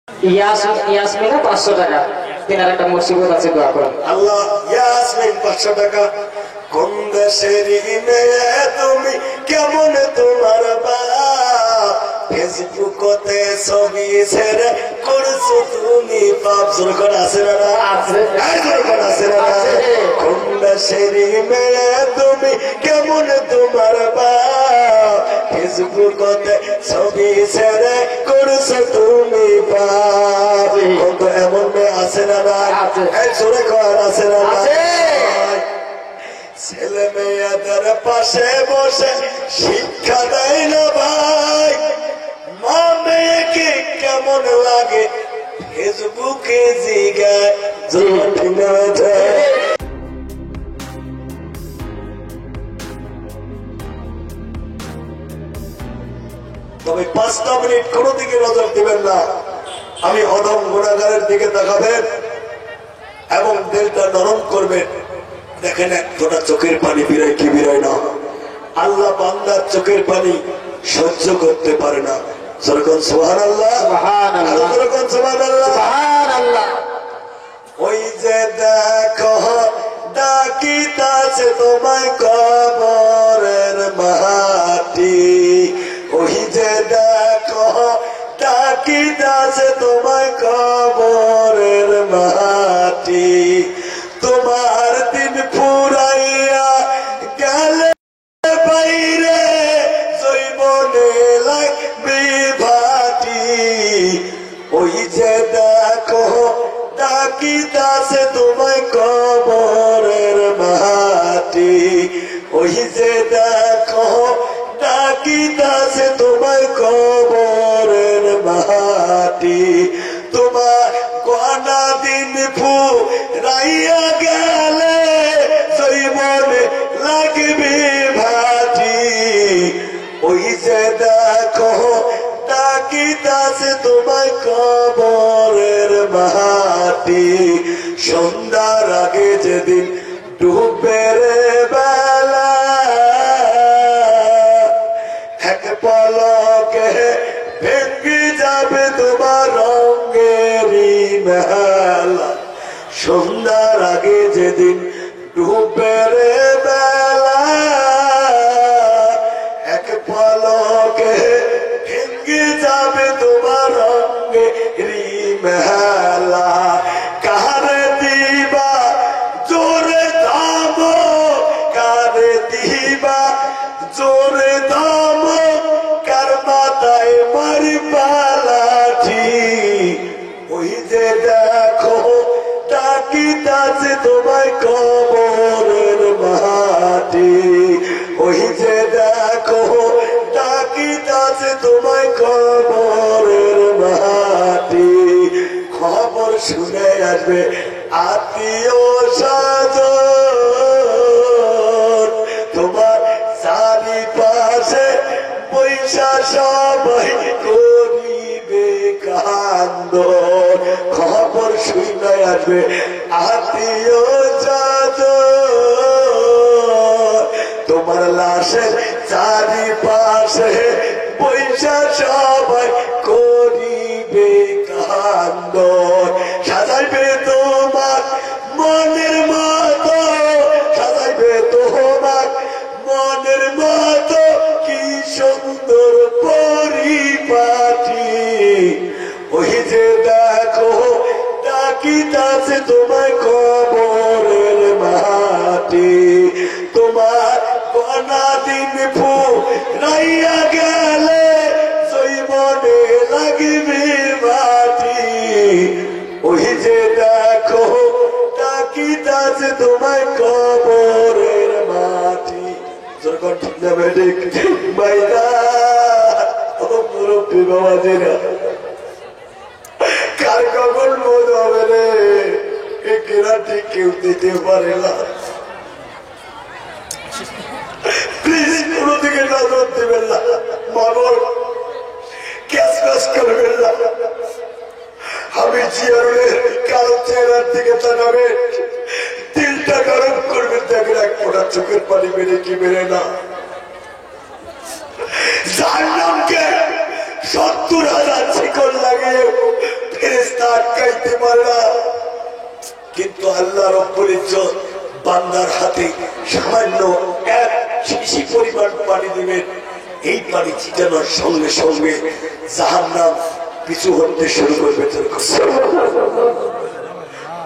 ইয়াসমিনে 500 টাকা। তিনার একটা মুসিবত আছে, দোয়া করেন। আল্লাহ ইয়াসমিন 500 টাকা। কোন দেশের মেয়ে তুমি, কেমন তোমার বাপ, ফেসবুকতে ছবি ছেড়ে করছো তুমি পাপ। জোরকর আছে না? আছে। জোরকর আছে না? কোন দেশের মেয়ে তুমি, কেমন তোমার বাপ, ফেসবুকতে ছবি ছেড়ে করছো তুমি পাপ। কত এমন মেয়ে আছে না? জোরে কর আছে না? ছেলে মেয়েদের পাশে বসে শিক্ষা দেয় না ভাই, মা মেয়েকে কেমন লাগে ফেসবুকে জিগায়। তবে 5টা মিনিট কোনো দিকে নজর দিবেন না। আমি অদম গুণাগারের দিকে তাকাবেন এবং দিলটা নরম করবেন। দেখেন একটা চোখের পানি বিরায় কি বিরায় না। আল্লাহ বান্দার চোখের পানি সহ্য করতে পারে না। যেরকম সুবহানাল্লাহ, যেরকম সুবহানাল্লাহ। ওই যে দেখো ডাকিতাছে তোমায় কবরের মাটি, ওই যে দেখো ডাকিতাছে তোমায় কবরের মাটি। তোমার দিন ফুরাইয়া গেলে বাইরে জৈবনে লাগবে ভাটি, ওই যে দেখো ডাকিতাছে তোমায় কবরের মাটি, ওই যে দেখো ডাকিতাছে তোমায় কবরের মাটি। তোমার গনা দিন ফুরাইয়া গেলে জৈবনে লাগবে ভাটি, ওই যে দেখো ডাকিতাছে তোমায় কবরের মাটি। সন্ধ্যার আগে যেদিন ডুবে রে বেলা, এক পলকে ভেঙে যাবে তোমার রঙেরই মেলা। সন্ধ্যার আগে যেদিন ডুবে রে বেলা, এক পলকে ভেঙে যাবে তোমার রঙেরই মেলা। কারে দিবা জোরে দাম, কারে দিবা জোরে দাম, কার মাথায় মারি পালাঠি, ওই যে দেখো ডাকিতাছে তোমায় কবরের মাটি, ওই যে দেখো ডাকিতাছে তোমায় কবরের মাটি। খবর শুনে আসবে আত্মীয় স্বজন, তোমার চারিপাশে পয়সা সবাই করিবে কান্দন। খবর শুনে আসবে আত্মীয় স্বজন, তোমার লাশের চারিপাশে পয়সা সবাই করিবে কান্দন। সাজাইবে তোমার মনের মতো, সাজাইবে তোমার মনের মতো কি সুন্দর পরিপাটি, ওই যে দেখো ডাকিতাছে তোমায় কবরের মাটি। তোমার গনা দিন ফুরাইয়া গেলে জৈবনে লাগবে মাটি, ওই যে দেখো ডাকিতাছে তোমায় কবরের মাটি। যখন ঠিক না বেঠিক মাইনা ও মুরব্বী বাবাজিরা, কার কখন বোধ হবে রে এ কেরাটি কেউ দিতে পারে না। প্লিজ কোনো দিকে নজর দেবেন না, মানুষ ক্যাশ ক্যাশ করবেন না। আমি জিয়ারের কালো চেহারার দিকে তাকাবে, দিলটা গরম করবে, দেখেন এক ফোঁটা চোখের পানি বেড়ে কি বেড়ে না। জাহান্নামকে 70,000 শিকল লাগিয়ে ফেরেশতা আটকাইতে পারে না, কিন্তু আল্লাহ রব্বুল ইজ্জত বান্দার হাতে সামান্য এক শিশি পরিমাণ পানি দিবেন, এই পানি ছিটানোর সঙ্গে সঙ্গে জাহান্নাম পিছু হতে শুরু করবে।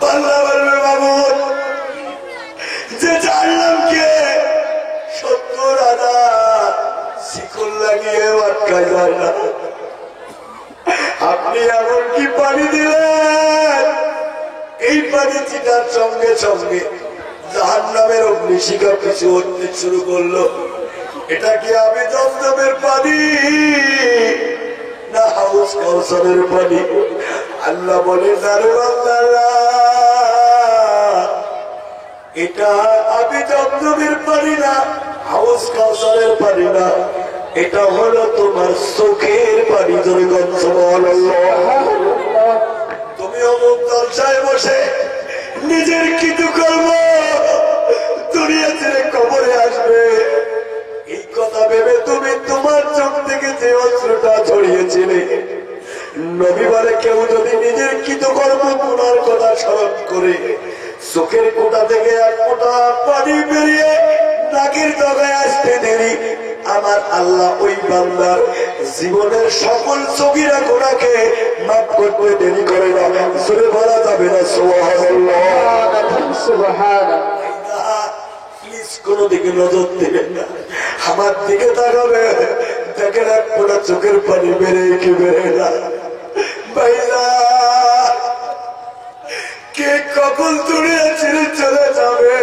বান্দা বলবে, মাবুদ, যে জাহান্নামকে 70,000 শিকল লাগিয়ে আটকায় যায় না, আপনি এমন কি পানি দিলেন, এই পানি চিটার সঙ্গে সঙ্গে জাহান্নামের অগ্নিশিখা পিছু হতে শুরু করলো। এটা কি আমি জমজমের পানি না হাউস কাউসারের পানি? আল্লাহ বলেন, আরে বান্দারা, এটা আমি জমজমের পানি না, হাউস কাউসারের পানি না, এটা হলো তোমার চোখের পানি। ধরে গন্ধ বল, তুমি অমুক জলসায় বসে নিজের কিছু কর্ম দুনিয়া ছেড়ে কবরে আসবে, এই কথা ভেবে তুমি তোমার চোখ থেকে যে অস্ত্রটা ছড়িয়েছিলে, নবী বলে, কেউ যদি নিজের কৃতকর্ম গুনার কথা স্মরণ করে চোখের কোটা থেকে এক ফোঁটা পানি বেরিয়ে নাকের ডগায় আসতে দেরি, আমার আল্লাহ ওই বান্দার জীবনের সকল সগীরা গুনাহকে মাফ করতে দেরি করে না। সুরে বলা যাবে না সুবহানাল্লাহ, সুবহানাল্লাহ। প্লিজ কোনো দিকে নজর দেবেন না, আমার দিকে তাকাবে, দেখেন এক ফোঁটা চোখের পানি বেড়ে কি বেড়ে না। ভাইরা, কে কখন দুনিয়া ছেড়ে চলে যাবে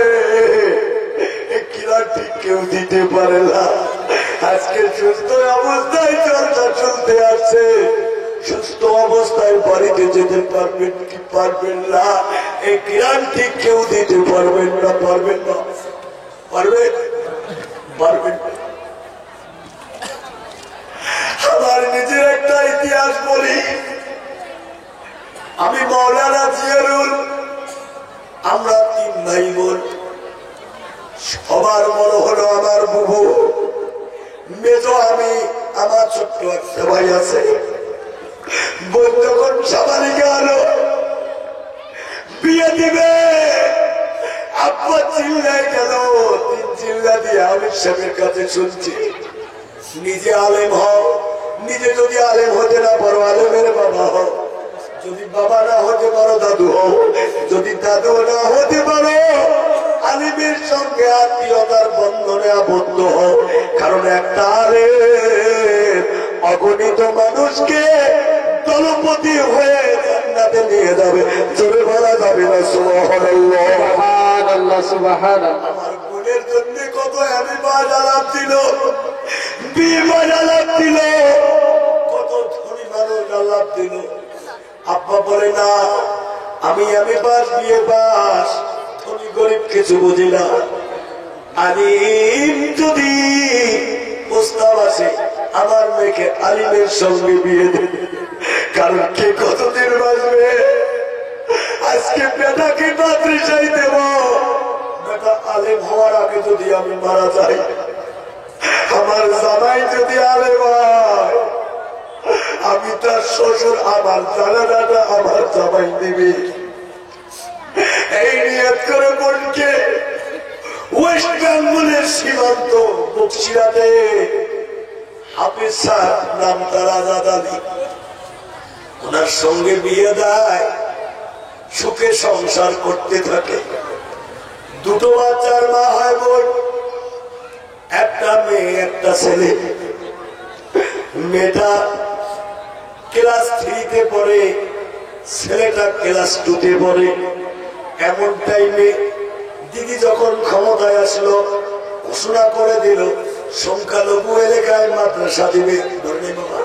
কিনা ঠিক কেউ দিতে পারে না। আজকে সুস্থ অবস্থায় চলটা চলতে আছে, সুস্থ অবস্থায় বাড়িতে যেতে পারবেন কি পারবেন না, এই গ্যারান্টি কেউ দিতে পারবেন না। পারবেন না? পারবেন? পারবেন? আমার নিজের একটা ইতিহাস বলি। আমি মাওলানা জিয়ারুল, আমরা 3 ভাই বোন। সবার বড় হলো আমার বুবু, মেজো আমি, আমার ছোট্ট একটা ভাই আছে। বোন যখন সাবালিকা হলো, বিয়ে দিবে, আব্বা চিল্লায় গেল। 3 চিল্লা দিয়ে আমির সাহেবের কাছে শুনছি, নিজে আলেম হও, নিজে যদি আলেম হতে না পারো আলেমের বাবা হও, যদি বাবা না হতে পারো দাদু হও, যদি দাদু না হতে পারো আলিমের সঙ্গে আত্মীয়তার বন্ধনে আবদ্ধ হও। কারণ একটা আলেম অগণিত মানুষকে দলপতি হয়ে জান্নাতে নিয়ে যাবে। জোরে বলা যাবে না সুবহানাল্লাহ, সুবহানাল্লাহ, সুবহানাল্লাহ। আমার বোনের জন্য কত আমি বাজালাপ দিল, বিয়ে বাজালাপ দিল, কত ধনী মানুষ আলাপ দিল। আব্বা বলে না, আমি পাস, বিয়ে পাস, ধনী গরিব কিছু বুঝি না। আলিম যদি প্রস্তাব আসে, আমার মেয়েকে আলিমের সঙ্গে বিয়ে দেবে। কারণ কে কতদিন বাঁচবে? আজকে বেটাকে মাদ্রাসায় দেব, বেটা আলেম হওয়ার আগে যদি আমি মারা যাই, আমার জামাই যদি আলেম হয়, আমি তার শ্বশুর, আমার জানালাটা আমার জামাই দিবি। এই নিয়ত করে বোনকে ওয়েস্ট বেঙ্গলের সীমান্ত বক্সিরাতে হাফিজ সাহেব নাম তার আজাদ আলী, ওনার সঙ্গে বিয়ে দেয়। সুখে সংসার করতে থাকে। 2 বাচ্চার মা হয় বোন, একটা মেয়ে একটা ছেলে। মেয়েটা ক্লাস 3-তে পড়ে, ছেলেটা ক্লাস 2-তে পড়ে। এমন টাইমে দিদি যখন ক্ষমতায় আসলো, ঘোষণা করে দিল সংখ্যালঘু এলাকায় মাদ্রাসা দিবে। বাবা,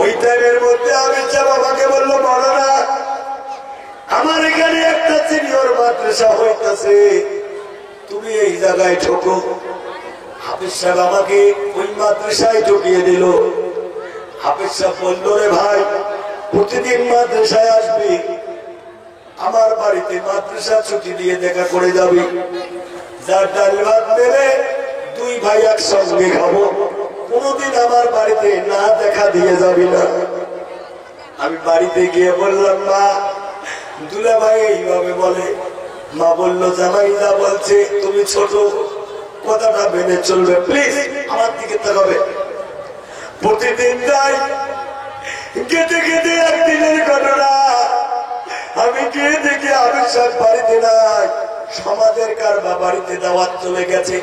ওই টাইমের মধ্যে আমি বাবাকে বললো, বলো না, আমার এখানে একটা সিনিয়র মাদ্রাসা হইতেছে, তুমি এই জায়গায় ঠোকো। হাফিজ সাহেব আমাকে ওই মাদ্রাসায় ঢুকিয়ে দিল। হাফিজ সাহেব বলল, রে ভাই, প্রতিদিন মাদ্রাসায় আসবি, আমার বাড়িতে মাদ্রাসা ছুটি দিয়ে দেখা করে যাবি। যার ডাল ভাত দেবে 2 ভাই একসঙ্গে খাবো, কোনদিন আমার বাড়িতে না দেখা দিয়ে যাবি না। আমি বাড়িতে গিয়ে বললাম, মা দুলা ভাই এইভাবে বলে। মা বলল, জামাইদা বলছে তুমি ছোট, কথাটা মেনে চলবে, প্লিজ আমার দিকে তাকাবে। প্রতিদিন যাই, কেটে কেটে একদিনের ঘটনা, আমি গিয়ে দেখি আমি সব বাড়িতে নাই, সমাজের কার বা বাড়িতে দাওয়াত চলে গেছে।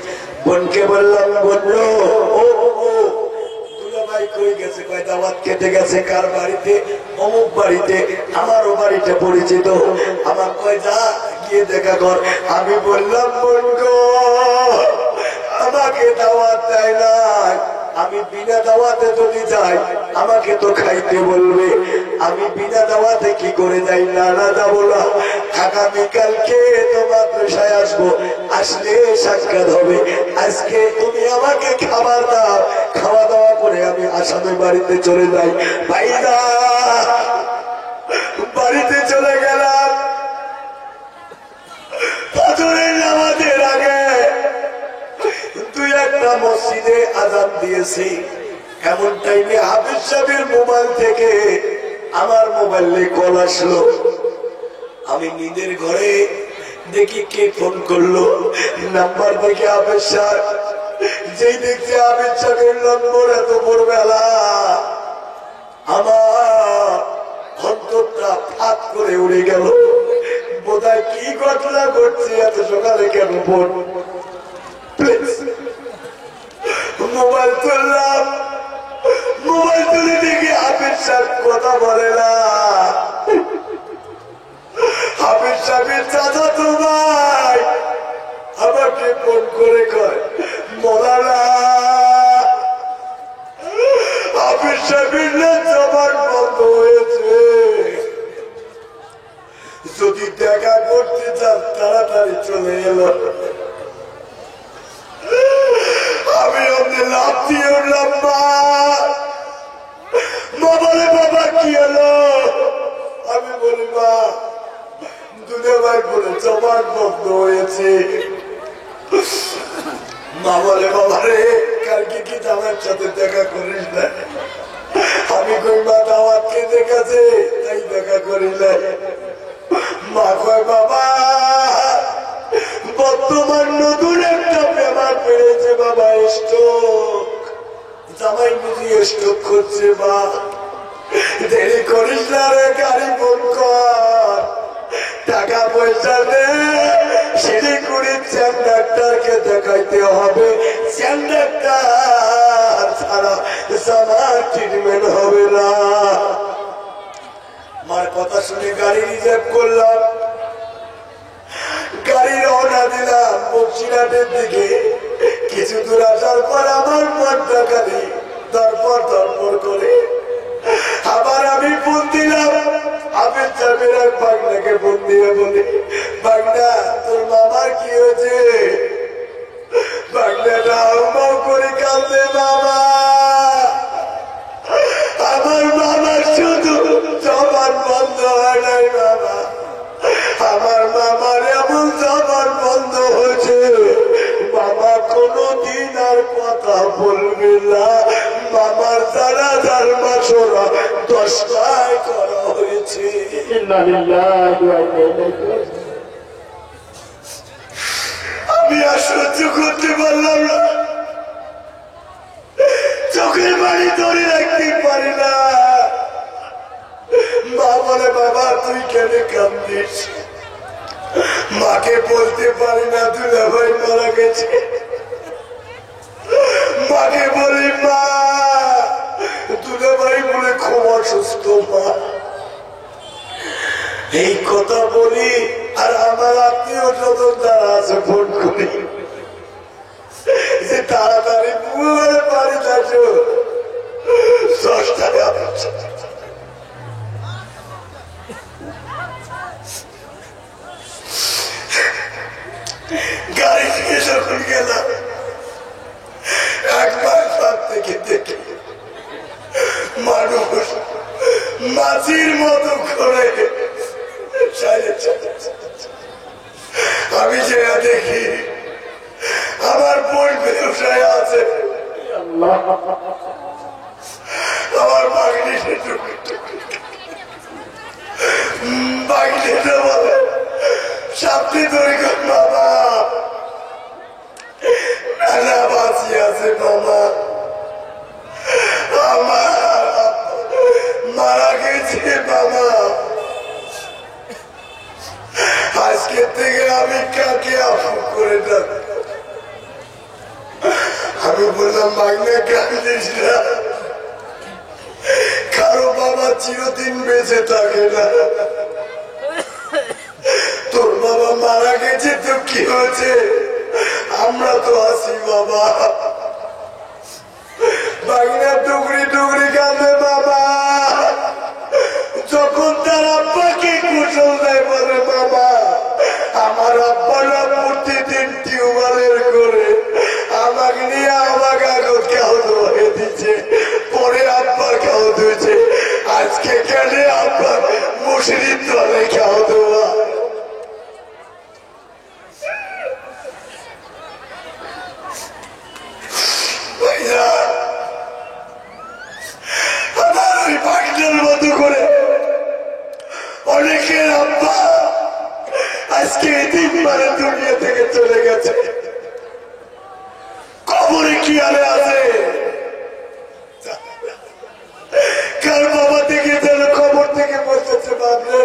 বোনকে বললাম, বললো ও দুলাভাই কই গেছে? কয় দাওয়াত কেটে গেছে। কার বাড়িতে? অমুক বাড়িতে। আমারও বাড়িটা পরিচিত। আমার কয় যা গিয়ে দেখা কর। আমি বললাম, বোন গো আমাকে দাওয়াত দেয় না, আমি বিনা দাওয়াতে যদি যাই আমাকে তো খাইতে বলবে, আমি বিনা দাওয়াতে কি করে যাই? না না যাবো না, আগামীকালকে তো মাদ্রাসায় আসবো, আসলে সাক্ষাৎ হবে। আজকে তুমি আমাকে খাবার দাও, খাওয়া দাওয়া করে আমি আসামের বাড়িতে চলে যাই। ভাইরা বাড়িতে চলে গেলাম। ফজরের নামাজের আগে দুই একটা মসজিদে আযান দিয়েছি। এমন টাইমে হাফিজ সাহেবের মোবাইল থেকে আমার মোবাইলে কল আসলো। আমি নিজের ঘরে দেখি কে ফোন করলো, নাম্বার দেখে হাফিজ সাহেব। যেই দেখছি হাফিজ সাহেবের নম্বর, এত ভোরবেলা আমার অন্তরটা ফাঁক করে উড়ে গেল। বোধহয় কি ঘটনা ঘটছে, এত সকালে কেন ফোন? মোবাইল তুললাম, মোবাইল তুলে দেখি হাফিজ সাহেব কথা বলে না। হাফিজ সাহেবের চাচাতো ভাই আমাকে ফোন করে কয়, মৌলানা হাফিজ সাহেবের না জবান বন্ধ হয়েছে, যদি দেখা করতে চান তাড়াতাড়ি চলে এলো। আমি ওদের লাভ দিয়ে উঠলাম। মা বলে, বাবা কি হলো? আমি বলি, মা দুলে ভাই বলে জবান বন্ধ হয়েছে। মা বলে, বাবা রে কালকে কি আমার সাথে দেখা করিস না? আমি কই, মা দাওয়াত খেতে গেছে তাই দেখা করি না। মা কয়, বাবা বর্তমান নতুন একটা ব্যাপার বেড়েছে বাবা, স্ট্রোক। জামাই বুঝি স্ট্রোক করছে। মা দেরি করিস না রে, গাড়ি ফোন কর, টাকা পয়সা দে, শিলিগুড়ির চ্যান ডাক্তারকে দেখাইতে হবে। চ্যান ডাক্তার ছাড়া জামার ট্রিটমেন্ট হবে না। মার কথা শুনে গাড়ি রিজার্ভ করলাম, গাড়ি রওনা দিলাম বক্সিরহাটের দিকে। কিছু দূর আসার পর আমার মনটা খালি ধরপড় ধরপড় করে। আবার আমি ফোন দিলাম, হাফিজ সাহেবের এক বাগনাকে ফোন দিয়ে বলি, বাগনা তোর মামার কি হয়েছে? বাগনাটা হাউমাউ করে কাঁদে, বাবা আমার মামার শুধু জবান বন্ধ হয় নাই বাবা, আমার মামার এমন জবান বন্ধ হয়েছে, মামা কোনদিন আর কথা বলবে না। মামার যারা ধর্মাসরা 10টায় করা হয়েছে। আমি আর সহ্য করতে পারলাম না, চোখের বাড়ি ধরে রাখতে পারি না। মা বলে, বাবা তুই কেন কান্দিস? মাকে বলতে পারি না দুলা ভাই মারা গেছে। মাকে বলি, মা দুলা ভাই বলে খুব অসুস্থ। মা এই কথা বলি আর আমার আত্মীয় স্বজন যারা আছে ফোন করি যে তাড়াতাড়ি বাড়ি আসো, 10 টাকা গাড়ি থেকে যখন গেলাম একবার সাত থেকে দেখে মানুষ মাছির মতো করে আমি যে দেখি আমার বোন ব্যবসায় আছে, আমার বাগনি বাইরে বলে সামনে ধরে বাবা নানা বাঁচি আছে বাবা আমার মারা গেছে বাবা আজকে থেকে আমি কাকে আপু করে ডাক আমি বললাম মাইনে কাঁদিস না কারো বাবা চিরদিন বেঁচে থাকে না তোর বাবা মারা গেছে তো কি হয়েছে আমরা তো আছি বাবা বাগিনা টুকরি টুকরি কাঁদে বাবা যখন তার আব্বাকে কুশল দেয় বলে বাবা আমার আব্বারা প্রতিদিন টিউবওয়েলের করে আমাকে নিয়ে আমাকে আগত কেউ ধরে দিচ্ছে পরে আব্বা কেউ ধুয়েছে আজকে কেন আব্বা মুশরিক দলে কেউ ধোয়া আমার ওই পাখিটার মতো করে অনেকের আব্বা আজকে দিন মানে দুনিয়া থেকে চলে গেছে কবরে কি আরে আছে কার বাবা থেকে যেন কবর থেকে বলতেছে বাবরে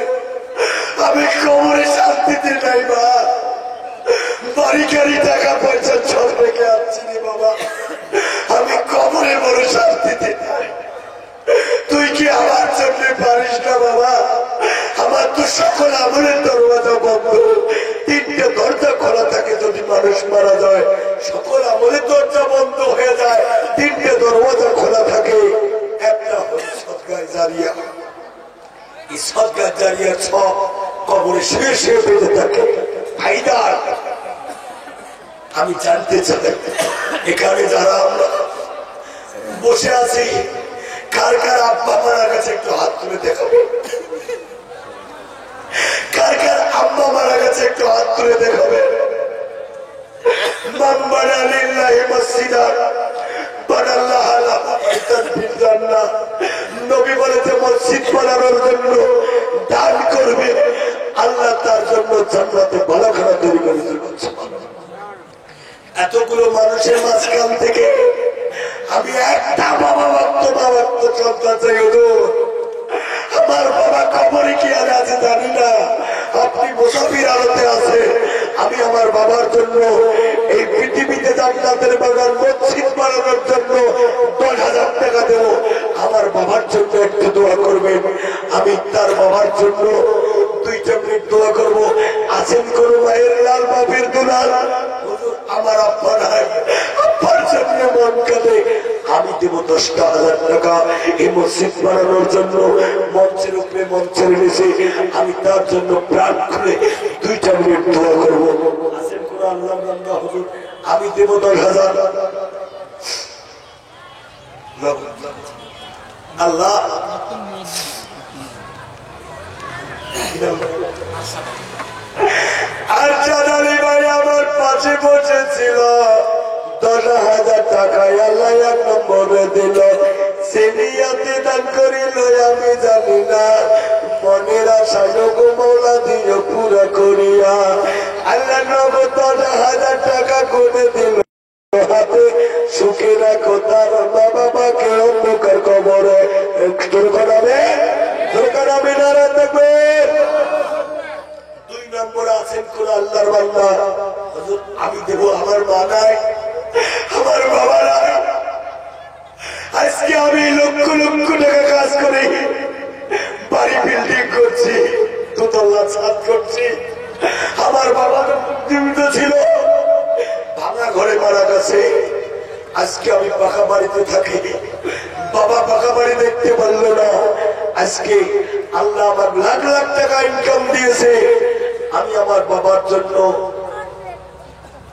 আমি কবরে শান্তিতে নাই বা বাড়ি গাড়ি টাকা পয়সা সব রেখে আসছি রে বাবা আমি কবরে বড় শান্তিতে নাই তুই কি আমার জন্য পারিস না বাবা আমার তো সকল আমলের দরওয়াজা বন্ধ তিনটে দরজা খোলা থাকে যদি মানুষ মারা যায় সকল আমলের দরজা বন্ধ হয়ে যায় তিনটে দরওয়াজা খোলা থাকে একটা হল সদকায়ে জারিয়া এই সদকায়ে জারিয়া সব কবরে শুয়ে শুয়ে বেঁধে থাকে ফায়দার আমি জানতে চাই এখানে যারা আমরা বসে আছি কার কার আব্বা মারা গেছে একটু হাত তুলে দেখাবে কার কার আব্বা মারা গেছে একটু হাত তুলে দেখাবে মান বানা লিল্লাহি মসজিদান বানাল্লাহু লাহু বাইতান ফিল জান্নাহ নবী বলেছে মসজিদ বানানোর জন্য দান করবে আল্লাহ তার জন্য জান্নাতে বালাখানা তৈরি করে দেবেন এতগুলো মানুষের মাঝখান থেকে আমি একটা বাবা ভক্ত চলতে চাই আমার বাবা কবরে কি আর আছে জানি না আপনি মুসাফির আলোতে আছে আমি আমার বাবার জন্য এই পৃথিবীতে জান্নাতের বাগান মসজিদ বানানোর জন্য 10,000 টাকা দেব আমার বাবার জন্য একটু দোয়া করবেন আমি তার বাবার জন্য 2 মিনিট দোয়া করবো আছেন কোন মায়ের লাল বাপের দুলাল আমার আব্বা নাই আব্বার জন্য মন কাঁদে আমি দেব 10,000 টাকা এই মসজিদ বানানোর জন্য মঞ্চের উপরে মঞ্চের নিচে আমি তার জন্য প্রাণ খুলে 2 মিনিট দোয়া করবো আছেন কোন আল্লাহ বান্দা হুজুর আমি দেব 10,000 আল্লাহ আর জানালি ভাই আমার পাশে বসেছিল 10,000 টাকায় আল্লাহ 1 নম্বরে দিল সিনিয়াতে দান করিল আমি জানি না মনের আশা যোগ মৌলা দিও পুরা করিয়া আল্লাহ নব 10,000 টাকা করে দিল হাতে সুখে রাখো তার বাবা মাকে অন্ধকার কবরে একটু করাবে নারা থাকবে 2 নম্বর আছেন কোন আল্লাহর বান্দা হুজুর আমি দেব আমার মা নাই আমার বাবা নাই আজকে আমি লক্ষ লক্ষ টাকা কাজ করি বাড়ি বিল্ডিং করছি 2 তলা ছাদ করছি আমার বাবা জীবিত ছিল ভাঙা ঘরে মারা গেছে আজকে আমি পাকা বাড়িতে থাকি বাবা পাকা বাড়ি দেখতে পারলো না আজকে আল্লাহ আমার লাখ লাখ টাকা ইনকাম দিয়েছে আমি আমার বাবার জন্য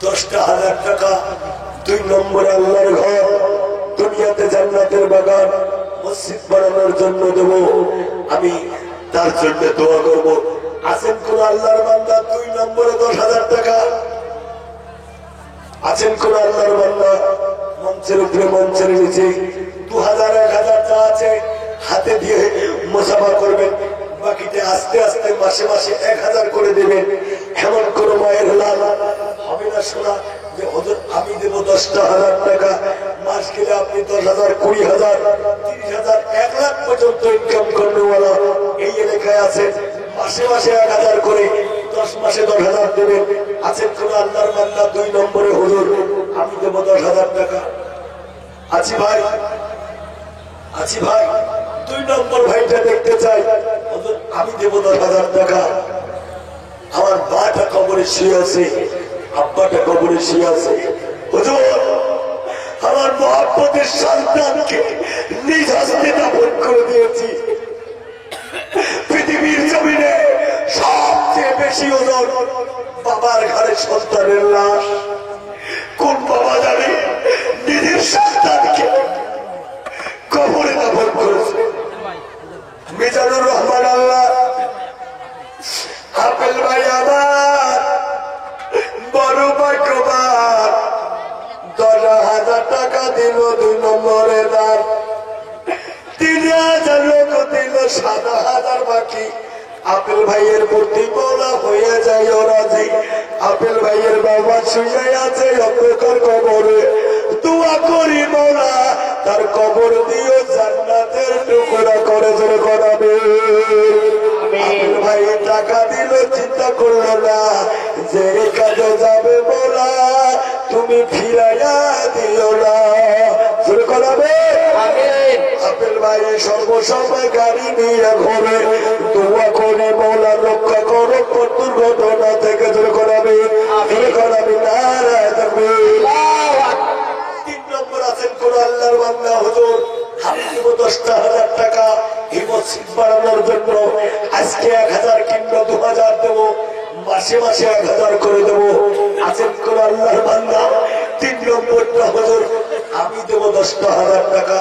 10,000 টাকা 2 নম্বরে আল্লাহর ঘর দুনিয়াতে জান্নাতের বাগান মসজিদ বানানোর জন্য দেব আমি তার জন্য দোয়া করব আছেন কোন আল্লাহর বান্দা 2 নম্বরে 10,000 টাকা আছেন কোন আল্লাহর বান্দা মঞ্চের উপরে মঞ্চের নিচে 2,000 1,000 যা আছে হাতে দিয়ে মুসাফা করবেন বাকিতে আস্তে আস্তে মাসে মাসে 1000 করে দেবেন। এমন কোন মায়ের লাভ হবে না শোনা যে হুজুর আমি দেব 10,000 টাকা, মাস গেলে আপনি 10,000, 20,000, 30,000, 1 লাখ পর্যন্ত ইনকাম করনেওয়ালা এই এলাকায় আছেন। মাসে মাসে 1000 করে 10 মাসে 10,000 দেবেন। আছেন কোন আল্লাহর বান্দা 2 নম্বরে হুজুর আমি দেব 10,000 টাকা? আছি ভাই, আছি ভাই। 2 নম্বর ভাইটা দেখতে চাই হুজুর আমি দেব 10,000 টাকা। আমার মাটা কবরে শুয়ে আছে, আব্বাটা কবরে শুয়ে আছে, হুজুর আমার মহব্বতের সন্তানকে নিজ হস্তে দাফন করে দিয়েছি। পৃথিবীর জমিনে সবচেয়ে বেশি ওজন বাবার ঘরে সন্তানের লাশ। কোন বাবা জানে নিজের সন্তানকে কবরে দাফন করেছে? মিজানুর রহমান আল্লাহ আপেল ভাই আমার বড় ভাগ্যবান। 10,000 টাকা দিল 2 নম্বরে দান, 3,000 লোক দিল, 7,000 বাকি। আপেল ভাইয়ের প্রতি মৌলা হয়ে যায় রাজি। আপেল ভাইয়ের বাবা শুয়ে আছে অন্ধকার কবরে। দোয়া করি মৌলা তার কবর দিও জান্নাতের টুকরা করে জোরে করাবে। আপেল ভাই টাকা দিল, চিন্তা করলো না যে কাজে যাবে মৌলা তুমি ফিরাইয়া দিও না, জোরে করাবে। আপেল ভাই সর্বসময় গাড়ি নিয়ে ঘুরে, দোয়া করে মৌলা রক্ষা করো দুর্ঘটনা থেকে, জোরে করাবে, জোরে করাবে না। 3 নম্বর আছেন কোন আল্লাহর বান্দা হুজুর আমি দেব 10,000 টাকা এই মসজিদ বানানোর জন্য। আজকে 1000 কিংবা 2000 দেবো, মাসে মাসে 1000 করে দেবো। আছেন কোন আল্লাহর বান্দা 3 নম্বরটা হুজুর আমি দেব 10,000 টাকা?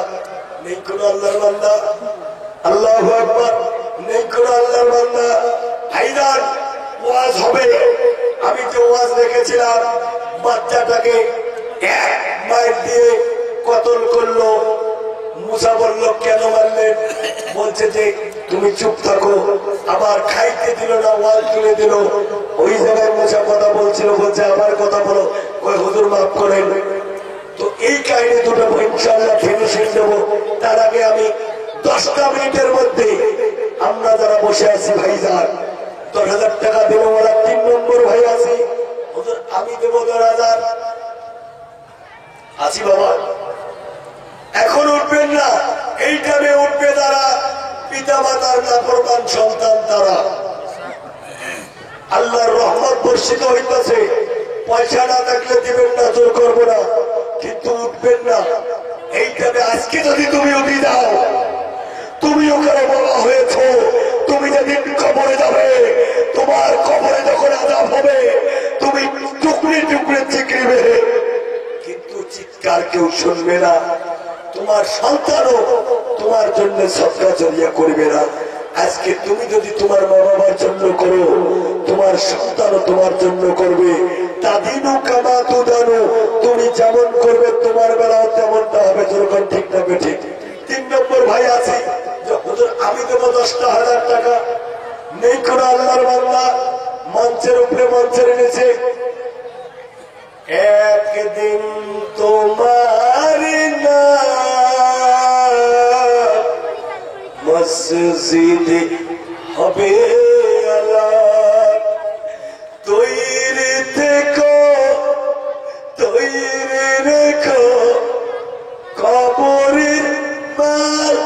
নেই কোন আল্লাহর বান্দা? আল্লাহু আকবার। নেই কোন আল্লাহর বান্দা? ভাইজান ওয়াজ হবে। আমি যে ওয়াজ রেখেছিলাম বাচ্চাটাকে 1 মাইল দিয়ে কতল করলো, মুসা বলল কেন মারলেন? বলছে যে তুমি চুপ থাকো। আবার খাইতে দিল না, ওয়াজ তুলে দিল। ওই জায়গায় মুসা কথা বলছিল, বলছে আবার কথা বলো, ওই হুজুর মাফ করেন। তো এই কাহিনী দুটো ইনশাআল্লাহ ফিনিশিং দেবো। তার আগে আমি 10টা মিনিটের মধ্যে আমরা যারা বসে আছি ভাইজান 10,000 টাকা দেব। ওরা 3 নম্বর ভাই আছি হুজুর আমি দেব 10,000। আছি বাবা, এখন উঠবেন না, এই টাইমে উঠবে তারা পিতা মাতার নাফরমান সন্তান। তারা আল্লাহর রহমত বর্ষিত হইতেছে। পয়সা না থাকলে দিবেন না, জোর করবো না, কিন্তু উঠবেন না এই টাইমে। আজকে যদি তুমি উঠে যাও, তুমি ওখানে বাবা হয়েছ, তুমি যেদিন কবরে যাবে, তোমার কবরে যখন আযাব হবে তুমি টুকরে টুকরে চিকরিবে, কিন্তু চিৎকার কেউ শুনবে না। তোমার সন্তানও তোমার জন্য সদকা জরিয়া করবে না। আজকে তুমি যদি তোমার মা বাবার জন্য করো, তোমার সন্তানও তোমার জন্য করবে। তাদিনু কামা তুদানু, তুমি যেমন করবে তোমার বেলাও তেমনটা হবে, যেরকম ঠিক না ঠিক। 3 নম্বর ভাই আছে হুজুর আমি দেবো 10,000 টাকা। নেই কোন আল্লাহর বান্দা মঞ্চের উপরে মঞ্চের নিচে। একদিন তোমার মসজিদে হবে আলাপ, তৈরি থেকো তৈরি রেখো কবরের মাল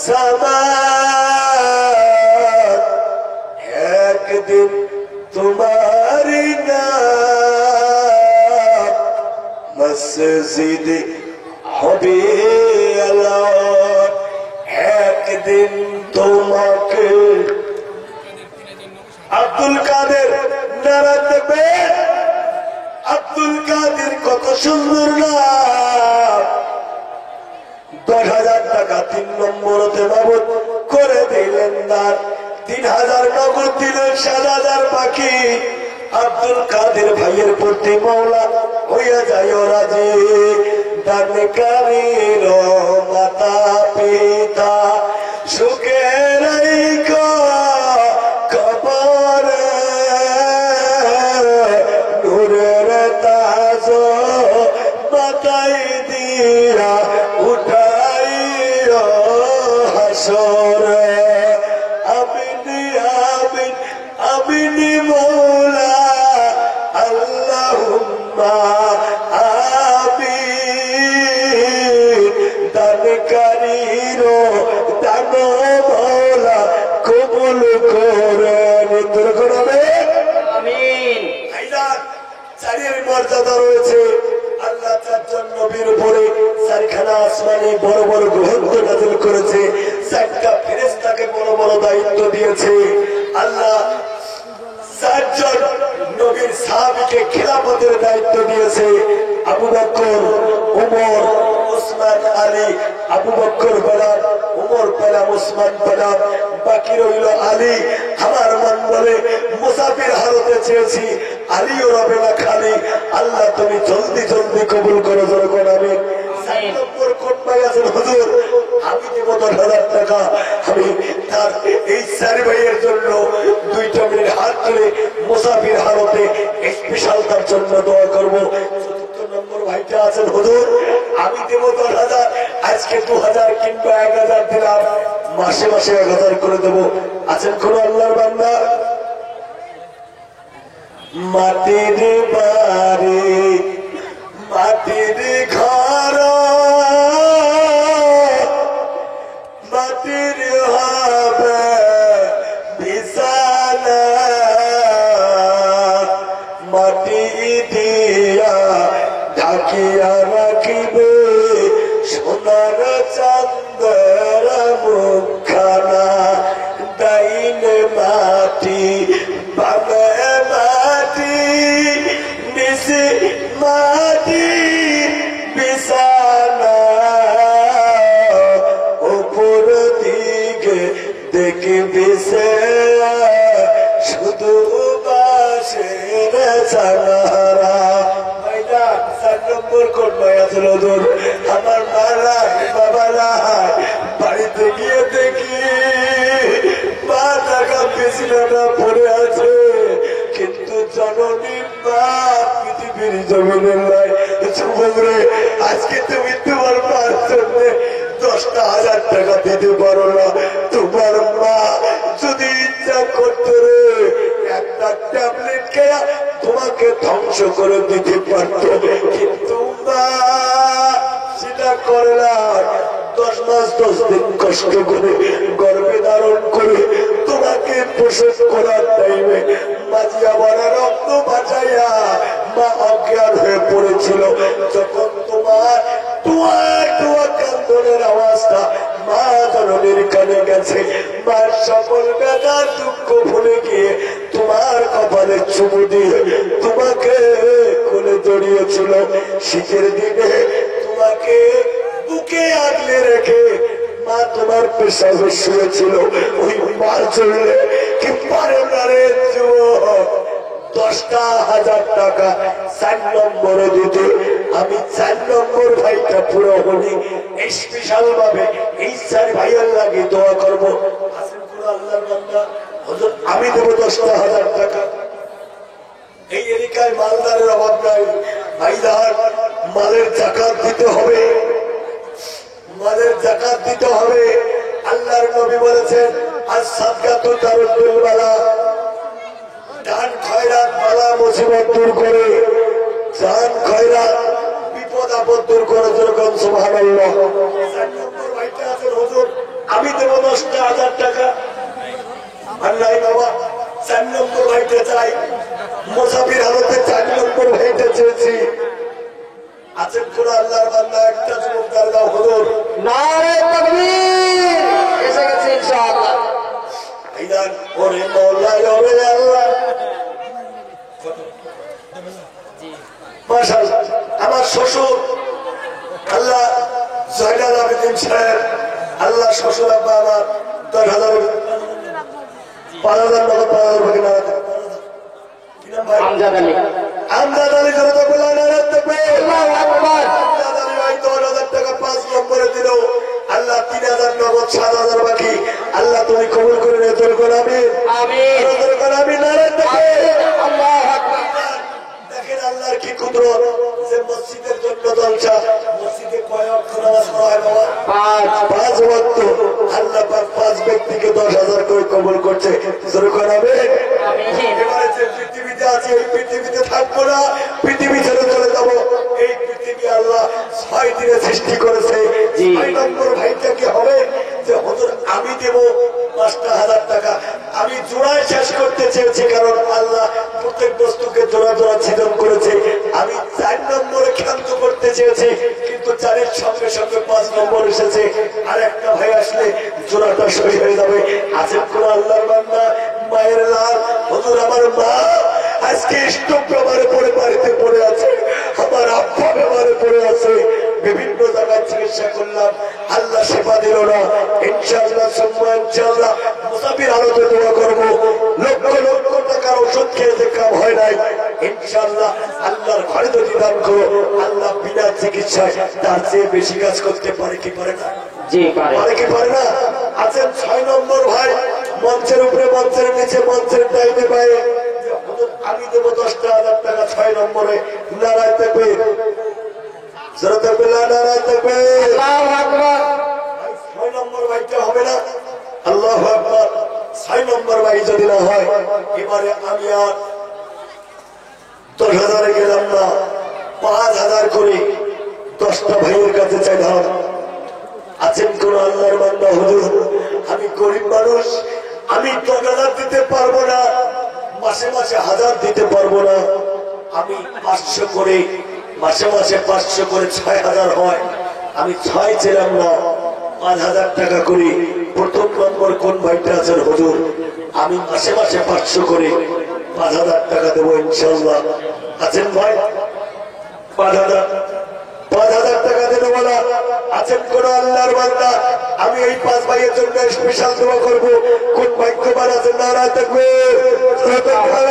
সামান। একদিন তোমার নাম মসজিদে হবে আলাপ, একদিন তোমাকে। আব্দুল কাদের নারা দেবে, আব্দুল কাদের কত সুন্দর নাম। 10,000 টাকা 3 নম্বরতে বাবদ করে দিলেন না। 3,000 নগদ দিলেন, 7,000 বাকি। আব্দুল কাদের ভাইয়ের প্রতি মৌলা হইয়া যায় রাজি। দানকারীর মাতা পিতা সুখে রাইখো আমিনি মৌলা আল্লাহুম্মা আমিন দানকারীর দান মৌলা কবুল করেন দুর্গণবে আমিন। চারির মর্যাদা রয়েছে আল্লাহ চারজন নবীর উপরে চারখানা আসমানে বড় বড় গ্রন্থ নাযিল করেছে, চারটা ফেরেশতাকে বড় বড় দায়িত্ব দিয়েছে। আল্লাহ চারজন নবীর সাহাবীকে খেলাফতের দায়িত্ব দিয়েছে। আবু বকর, উমর, ওসমান, আলী। আবু বকর পেলাম, উমর পেলাম, ওসমান পেলাম, বাকি রইল আলী। আমার মন বলে মুসাফির হালতে চেয়েছি, আলীও রবে না খালি। আল্লাহ তুমি জলদি জলদি কবুল করো যখন আমি আমি দেব 10,000 টাকা। আমি তার এই 4 ভাইয়ের জন্য 2টা মিনিট হাত তুলে মুসাফির হালতে স্পেশাল তার জন্য দোয়া করবো। 4th নম্বর ভাইটা আছেন হুজুর, আমি দেব 10,000, আজকে 2,000 কিংবা 1,000 দিলাম, মাসে মাসে 1,000 করে দেবো। আছেন কোন আল্লাহর বান্দা? মাটির বাড়ি মাটির ঘর মাটির হবে বিছানা, মাটি দিয়া ঢাকিয়া রাখিবে সোনার চাঁদের মুখখানা। ডাইন মাটি বামে মাটি নিচে মাটি বিছানা, উপর দিকে দেখবি সে শুধু বাসের চানারা। 4 নম্বর কোন ভাই আছে নজর? আমার মারা বাবারা বাড়িতে গিয়ে দেখি মা টাকা পিছলাটা পড়ে আছে, কিন্তু জননী মা পৃথিবীর জমিনের নাই। যুবক রে, আজকে তুমি তোমার মার জন্য 10,000 টাকা দিতে পারো না। তোমার মা যদি ইচ্ছা করতে রে একটা ট্যাবলেট খেয়া তোমাকে ধ্বংস করে দিতে পারত, কিন্তু মা সেটা করে না। 10 মাস 10 দিন কষ্ট করে গর্ভে ধারণ করে তোমাকে প্রসব করার টাইমে মাঝিয়া বড় রক্ত বাঁচাইয়া মা অজ্ঞান হয়ে পড়েছিল। যখন তোমার কান্দনের আওয়াজটা মা জননীর কানে গেছে, মার সকল বেদার দুঃখ ভুলে গিয়ে তোমার কপালে চুমু দিয়ে তোমাকে কোলে জড়িয়েছিল। শীতের দিনে তোমাকে বুকে আগলে রেখে মা তোমার পেশাবে শুয়েছিল। ওই মার জন্য কি পারে না রে যুবক 10,000 টাকা 4 নম্বরে দিতে। আমি 4 নম্বর ভাইটা পুরো হলি স্পেশাল ভাবে এই 4 ভাইয়ের লাগে দোয়া করবো। আল্লাহর বান্দা হুজুর, আমি দেবো 10,000 টাকা। এই এলাকায় মালদারের অভাব নাই ভাইদার, মালের জাকাত দিতে হবে, মালের জাকাত দিতে হবে। আল্লাহর নবী বলেছেন আজ সাদকাতু তারুল বালা, দান খয়রাত বালা মুসিবত দূর করে, দান খয়রাত বিপদ আপদ দূর করে। যেরকম সুবহানাল্লাহ। 4 নম্বর ভাইটা আছেন হুজুর, আমি দেবো 10,000 টাকা। আল্লাহ বাবা 4 নম্বর ভাইটা চাই, মুসাফির হালতে 4 নম্বর ভাইটা চেয়েছি। আছেন কোন আল্লাহর বান্দা? একটা যুবক দাঁড়াও হুজুর। নারে তাকবীর, এসে গেছে ইনশাআল্লাহ। আইদান ওরে মওলা ওরে আল্লাহ। মাশাআল্লাহ। আমার শ্বশুর আল্লাহ জয়নাল আবেদিন সাহেব, আল্লাহ শ্বশুর আব্বা আমার 10,000 5,000 নগদ 5,000 ভাগে না আমজাদ আলী। আমজাদ আলী জনতা বলা না রাখবে। আল্লাহু আকবার। আমজাদ আলী ভাই 10,000 টাকা 5 নম্বরে দিল। আল্লাহ 3,000 নগদ 7,000 বাকি। আল্লাহ তুমি কবুল করে নে, তোর গোলামি আমিন। তোর গোলামি না রাখবে। আল্লাহু আকবার। দেখেন আল্লাহর কি কুদরত, যে মসজিদের জন্য জলসা। মসজিদে কয় ওয়াক্ত নামাজ পড়া হয় বাবা? 5 ওয়াক্ত। আল্লাহ পাক 5 ব্যক্তিকে 10,000 করে কবুল করছে। জোরে করাবে। এবারে যে পৃথিবীতে আছে এই পৃথিবীতে থাকবো না, পৃথিবী ছেড়ে চলে যাবো। এই পৃথিবী আল্লাহ 6 দিনে সৃষ্টি করেছে। 6 নম্বর ভাইটা কি হবে যে হুজুর আমি দেব 5,000 টাকা, আমি জোড়ায় শেষ করতে চেয়েছি, কারণ আল্লাহ প্রত্যেক বস্তুকে জোড়া জোড়া ছিদন করেছে। আমি 4 নম্বরে ক্ষান্ত করতে চেয়েছি, কিন্তু 4-এর সঙ্গে সঙ্গে 5 নম্বর এসেছে। আর একটা ভাই আসলে জোড়াটা সই হয়ে যাবে। আছেন কোন আল্লাহর বান্দা মায়ের লাল হুজুর আমার মা আজকে স্টোভ ব্যবহারে পড়ে বাড়িতে পড়ে আছে, আমার আব্বা ব্যবহারে পড়ে আছে, বিভিন্ন জায়গায় চিকিৎসা করলাম, আল্লাহ সেবা দিল না। ইনশাআল্লাহ সুম্মা ইনশাআল্লাহ মুসাফির হালতে দোয়া করবো। লক্ষ লক্ষ টাকার ওষুধ খেয়ে যে কাম হয় নাই, ইনশাআল্লাহ আল্লাহর ঘরে যদি দান করো, আল্লাহ বিনা চিকিৎসায় তার চেয়ে বেশি কাজ করতে পারে কি পারে না? পারে কি পারে না? আছেন 6 নম্বর ভাই মঞ্চের উপরে, মঞ্চের নিচে, মঞ্চের ডাইনে বাইরে। আমি দেবো 10,000 টাকা 6 নম্বরে। নারায় তাকবীর, জোরে তাকবীর, নারায় তাকবীর। আল্লাহু আকবার। 6 নম্বর ভাইটা হবে না? আল্লাহু আকবার। 6 নম্বর ভাই যদি না হয়, এবারে আমি আর 10,000 গেলাম না, 5,000 করে 10টা ভাইয়ের কাছে চাইলাম। আছেন কোন আল্লাহর বান্দা হুজুর আমি গরিব মানুষ, আমি 10,000 দিতে পারবো না, মাসে মাসে 1000 দিতে পারবো না, আমি 500 করে মাসে মাসে 500 করে 6,000 হয়, আমি 6 ছিলাম না, 5,000 টাকা করে। প্রথম নম্বর কোন ভাইটা আছেন হুজুর আমি মাসে মাসে 500 করে 5,000 টাকা দেবো ইনশাআল্লাহ? আছেন ভাই? 5,000 টাকা দেবো বলা আছেন কোন আল্লাহর বান্দা? আমি এই 5 ভাইয়ের জন্য স্পেশাল দোয়া করবো। কোন ভাগ্যবান আছেন? নারায় থাকবে,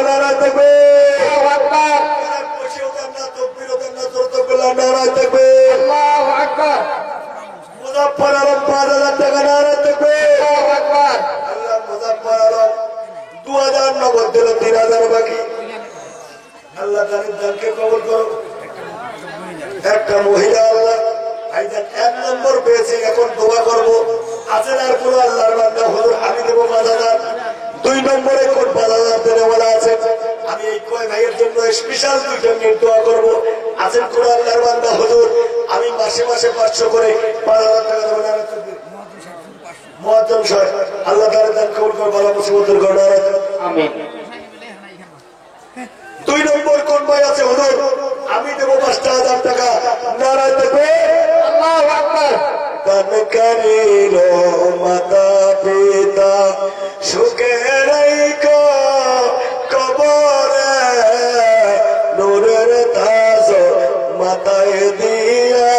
নারায় থাকবে, নারায় থাকবে। মুজাফফর আলম 5,000 টাকা, নারায় থাকবে। আল্লাহ মুজাফফর আলম 2,000 নগদ দিল, 3,000 বাকি। আল্লাহ তাদের দানকে কবুল করো। একটা মহিলা আল্লাহ ভাইজান 1 নম্বর পেয়েছে, এখন দোয়া করবো। আছেন আর কোন আল্লাহর বান্দা হুজুর আমি দেবো 5,000? 2 নম্বরে কোন 5,000 দেনে বলা আছে? আমি এই কয় ভাইয়ের জন্য স্পেশাল 2টা মিনিট দোয়া করবো। আছেন কোন আল্লাহর বান্দা হুজুর আমি মাসে মাসে 500 করে 5,000 টাকা দেবো? মুয়াজ্জম সাহেব আল্লাহ তাআলা দান কবুল করে, বালা মুসিবতের ঘটনা। আমিন। 2 নম্বর কোন ভাই আছে হুজুর আমি দেবো 5,000 টাকা? নারায় থাকবে, আল্লাহু আকবার। দান করিল মাতা পিতা সুখে রাইখো কবরে, নূরের তাজ মাথায় দিয়া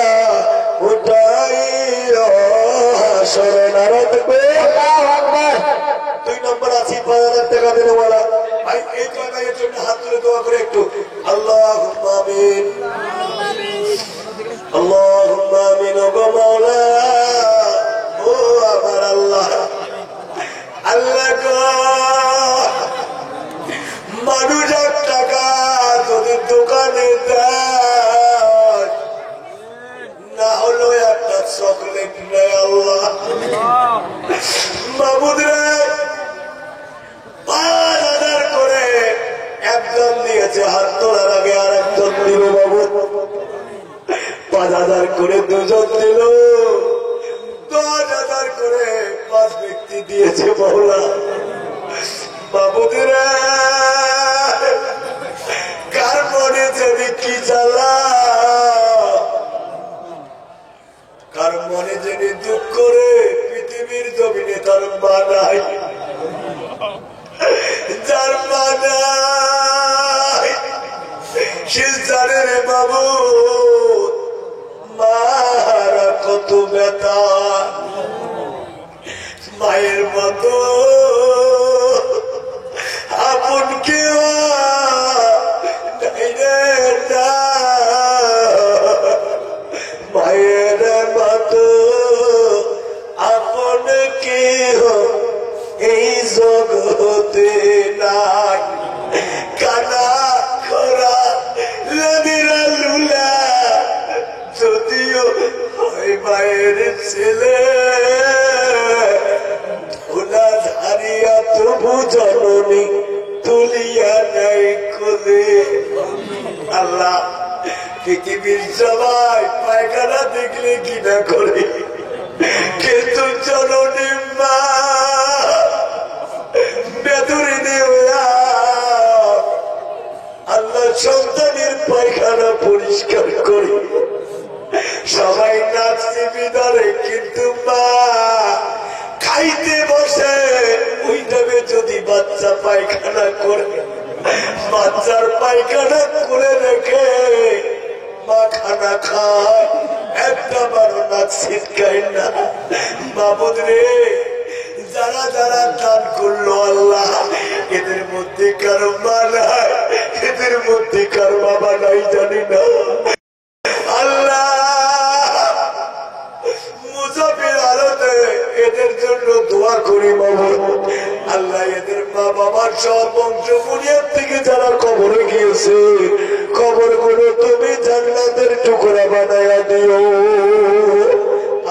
উঠাইও হাসরে। নারায় থাকবে, আল্লাহু আকবার। 2 নম্বর আছি 5,000 টাকা দেনে বলা ভাই। এই কয় ভাইয়ের জন্য হাত তুলে দোয়া করে একটু। আল্লাহুম্মা আমিন, আল্লাহুম্মা আমিন। ওগো মাওলা, ও আমার আল্লাহ, আল্লাহ গো মানুষ 1 টাকা যদি দোকানে দেয়, না হলো একটা চকলেট নেই আল্লাহ। মাবুদ রে 5,000 করে একজন দিয়েছে, হাত তোলার আগে আর একজন দিল বাবু। 5,000 করে 2জন দিল, 10,000 করে 5 ব্যক্তি দিয়েছে মওলা। বাবুদের কার মনে যদি কি জ্বালা, কার মনে যদি দুঃখ করে পৃথিবীর জমিনে তার মা নাই, যার মা নাই সে জানে রে বাবু মারা কত ব্যথা। মায়ের মতো আপন কেউ নাই রে, মায়ের মতো আপন কেউ এই জগতে নাই। কানা খরা লদিরা লুলা যদিও হয় মায়ের ছেলে, ধুলা ঝারিয়া তবু জননী তুলে কুলিয়া নাই কুলি। আল্লাহ পৃথিবীর সবাই পায়খানা দেখলে ঘৃণা করে, কিন্তু জননী মা বেদুরি দেওয়া আল্লাহ সন্তানের পায়খানা পরিষ্কার করে। সবাই নাচতে বিদারে, কিন্তু মা খাইতে বসে ওই টাইমে যদি বাচ্চা পায়খানা করে, বাচ্চার পায়খানা করে রেখে মা খানা খায়, একটা বারো নাচ ছিটকায় না। বাবুদ রে, যারা যারা দান করলো আল্লাহ, এদের মধ্যে কারো মা নাই, এদের মধ্যে কারো বাবা নাই, জানি না আল্লাহ। মুসাফির আলোতে এদের জন্য দোয়া করি মাবুদ। আল্লাহ এদের মা বাবার সব বংশ বুনিয়াদ থেকে যারা কবরে গিয়েছে, কবর গুলো তুমি জান্নাতের টুকরা বানায়া দিও।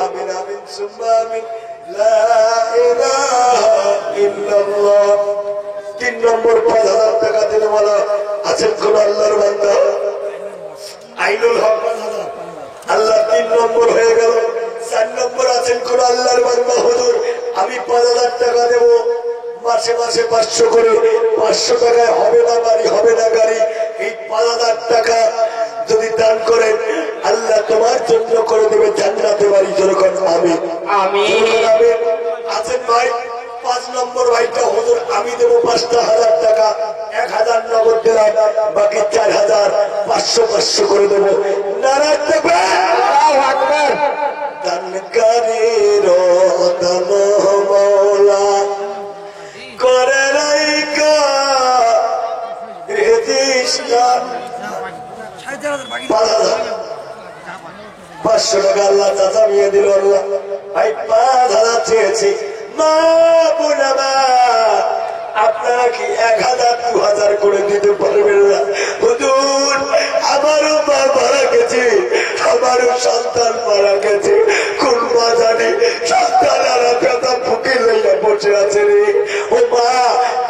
আমিন আমিন সুম্মা আমিন। লা ইলাহা ইল্লাল্লাহ। 3 নম্বর 5,000 টাকা দিলে বলা আছেন কোন আল্লাহর বান্দা? আইনুল হক আল্লাহ 3 নম্বর হয়ে গেল। 4 নম্বর আছেন কোন আল্লাহর বান্দা? হুজুর আমি 5,000 টাকা দেব, মাসে মাসে 500 করে। 500 টাকায় হবে না বাড়ি, হবে না গাড়ি। এই 5,000 টাকা যদি দান করেন, আল্লাহ তোমার জন্য করে দেবে জান্নাতে বাড়ি। যেরকম আমি আছেন ভাই 5 নম্বর ভাইটা, হুজুর আমি দেবো 5,000 টাকা, 1,000 নগদ দিলাম, বাকি 4,000 500 করে দেবো। নারায়ণ দেবে দানকারীর দান মওলা করে রাইকা দিস না। 500 টাকা আল্লাহ চাচা নিয়ে দিল। আল্লাহ ভাই 5,000 চেয়েছি। মা বোনামা আপনারা কি 1,000 2,000 করে দিতে পারবেন না? হুজুর আমারও মা মারা গেছে, আমারও সন্তান মারা গেছে, কোন মা জানি সন্তানেরা পেতা বুকে লইয়া বসে আছে রে। ও মা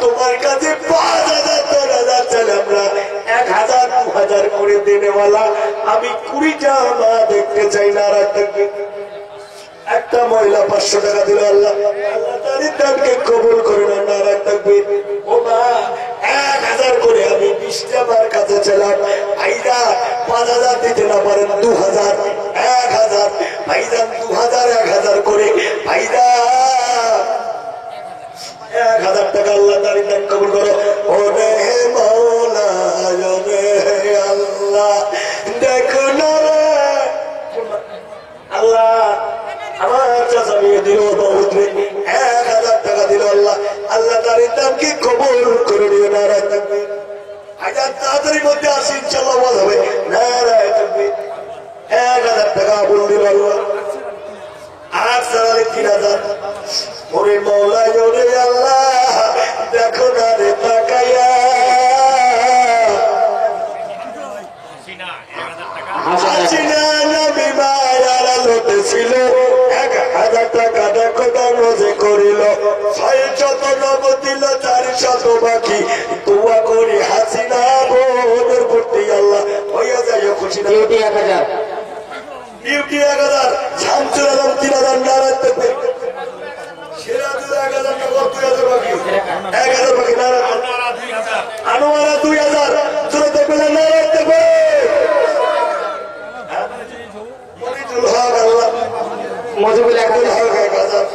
তোমার কাছে 5,000 10,000 চাইলে আমরা 1,000 2,000 করে দেনেওয়ালা। আমি 20টা মা দেখতে চাই। না রাখতে একটা মহিলা 500 টাকা দিল। আল্লাহ আল্লাহ তাদের দানকে কবুল করে না। নারায়ণ তাকবীর। ও মা 1,000 করে আমি 20টা মার কাছে ছিলাম। ভাইরা 5,000 দিতে না পারেন 2,000 1,000 ভাইজান 2,000 1,000 করে ভাইরা 1,000 টাকা আল্লাহ তাদের দান কবুল করো। ও রে মাওলা ও রে আল্লাহ দেখো না আল্লাহ আমার চাচা নিয়ে দিল 1,000 টাকা দিল। আল্লাহ আল্লাহ তার দামকে কবুল করে নিও। নারায়ণ তাকবীর। হাজার তাড়াতাড়ির মধ্যে আসি ইনশাআল্লাহ ওয়াজ হবে। নারায়ণ তাকবীর। 1,000 টাকা বল দিল আল্লাহ। আর সারালে 3,000। ওরে মাওলা ওরে আল্লাহ দেখো না রে তাকায়া হাসিনা নবী মায়ার আলোতে ছিল। 1,000 টাকা দেখো দানজে করিল। 600 নগদ দিল, 400 বাকি। দোয়া করি হাসিনা বোনের প্রতি আল্লাহ হইয়া যায় খুশি। না 1,000 ডিউটি 1,000 শামসুল আলম 3,000 নারায়ণ তাকবীর। সিরাজুল 1,000 নগদ 2,000 বাকি। 1,000 বাকি। নারায়ণ আনোয়ারা 2,000 চলে দেখবে নারায়ণ তাকবীর। মজিবুল 1,000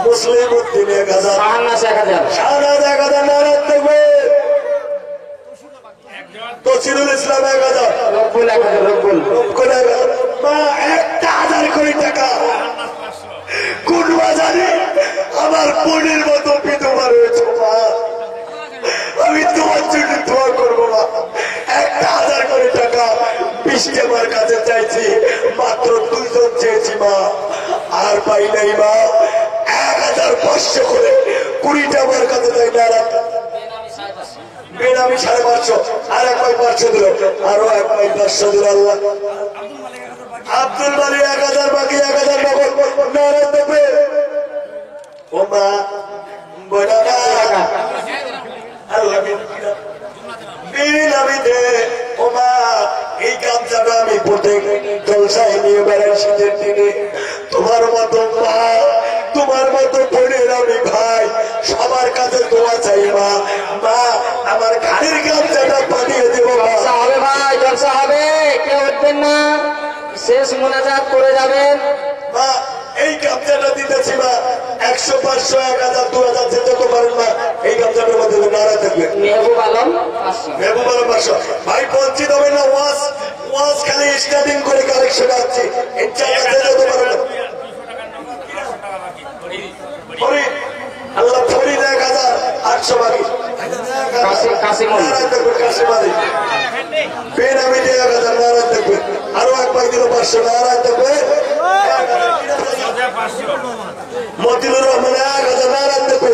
মুসলিম উদ্দিন 1,000 শাহনাজ 1,000 নারায়ণ তাকবীর। তসিরুল ইসলাম 1,000 রব্বুল 1,000 মা 1,000 কোটি টাকা। কোন বাজারে আমার বোনের মতো বিধবা রয়েছে মা, আমি তোমার জন্য দোয়া করবো মা। 1,000 কোটি টাকা 20টা মার কাছে চাইছি, মাত্র 2 জন চেয়েছি মা, আর পাই নাই মা। 1,500 করে 20টা মার কাছে চাই। না বেনামি 550 আর 1 ভাই 500 দিল, আরো 1 ভাই 500 দিল। আল্লাহ আব্দুল মালিক 1,000 বাকি। 1,000 নগদ নারায়ণ তাকবীর। ও মা বোনারা মোনাজাত করে যাবেন। মা এই গামছাটা দিতেছি মা, 100, 500, 1000, 2000 যে যত পারেন মা, এই গামছাটার মধ্যে নাড়া থাকবে। মেহবুব আলম 500। মেহবুব আলম 500। ভাই বঞ্চিত হবেন না, ওয়াজ খালি স্টার্টিং করে কালেকশন আছে। ইনশাআল্লাহ যে যত পারেন। ফরিদ, আল্লাহ ফরিদ 1800 বাকি। কাসিমুল। নারায় থাকবে কাসিম আলী। বেনামি 1000 নারায় থাকবে। আরো এক ভাই দিল 500 নারায় থাকবে। মতিউর রহমান 1000 নারায় থাকবে।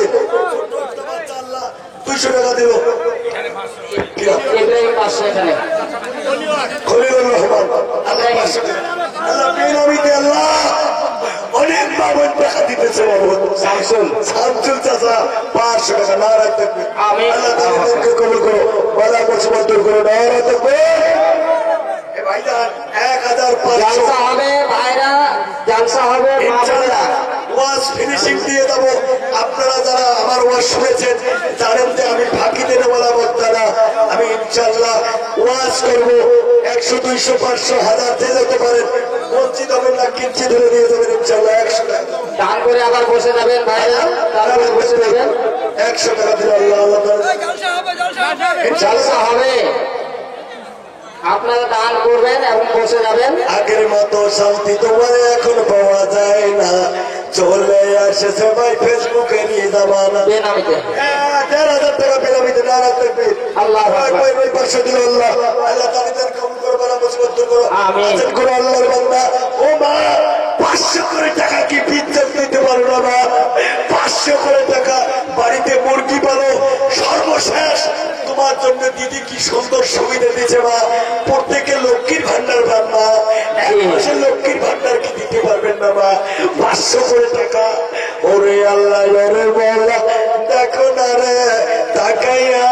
200 টাকা দিল। ইব্রাহিম 500 এখানে। খলিলুর রহমান আল্লাহ 500 টাকা। আল্লাহ বেনামিতে আল্লাহ অনেক বাবন টাকা দিতেছে বাবু। শামসুল চাচা 500 টাকা নারায় থাকবে। আমিন। আল্লাহ তাদেরকে কবুল করো, ওয়ালা মুসিবতুল করো, নারায় থাকবে। এ ভাইজান 1500 জালসা হবে ভাইরা, জালসা হবে মা বোনেরা। ওয়াজ ফিনিশিং দিয়ে দেবো। আপনারা যারা আমার ওয়াজ শুনেছেন জানেন যে আমি ফাঁকি দেনে বলা বক্তা না। আমি ইনশাআল্লাহ ওয়াজ করবো। 100, 200, 500, 1000 যে যেতে পারেন। বঞ্চিত হবেন না, কিঞ্চি ধরে দিয়ে যাবেন ইনশাআল্লাহ। 100 টাকা দান করে আবার বসে যাবেন ভাইরা, তারপরে বসে যাবেন। 100 টাকা দিল আল্লাহ আল্লাহ তাআলা। জালসা হবে, আপনারা দান করবেন এবং বসে যাবেন। আগের মতো শান্তি তোমার এখন পাওয়া যায় না, চলে আসেছে ভাই ফেসবুকে নিয়ে জামানা। বেনামিতে 1000 টাকা বেনামিতে নারায় থাকবে। আল্লাহু আকবার। ভাই 500 দিল আল্লাহ আল্লাহ তাদের কবুল করো, বালা মুসিবত দূর করো। আমিন। আছেন কোন আল্লাহর বান্দা, ও মা 500 করে টাকা কি বিদ্যুৎ দিতে পারো না মা? 500 করে টাকা বাড়িতে মুরগি পালো। সর্বশেষ তোমার জন্য দিদি কি সুন্দর সুবিধা দিয়েছে মা। প্রত্যেকে লক্ষ্মীর ভান্ডার পান মা, 1 মাসের লক্ষ্মীর ভান্ডার কি দিতে পারবেন না মা? 500 করে টাকা। ওরে আল্লাহ ওরে বলা দেখো না রে তাকাইয়া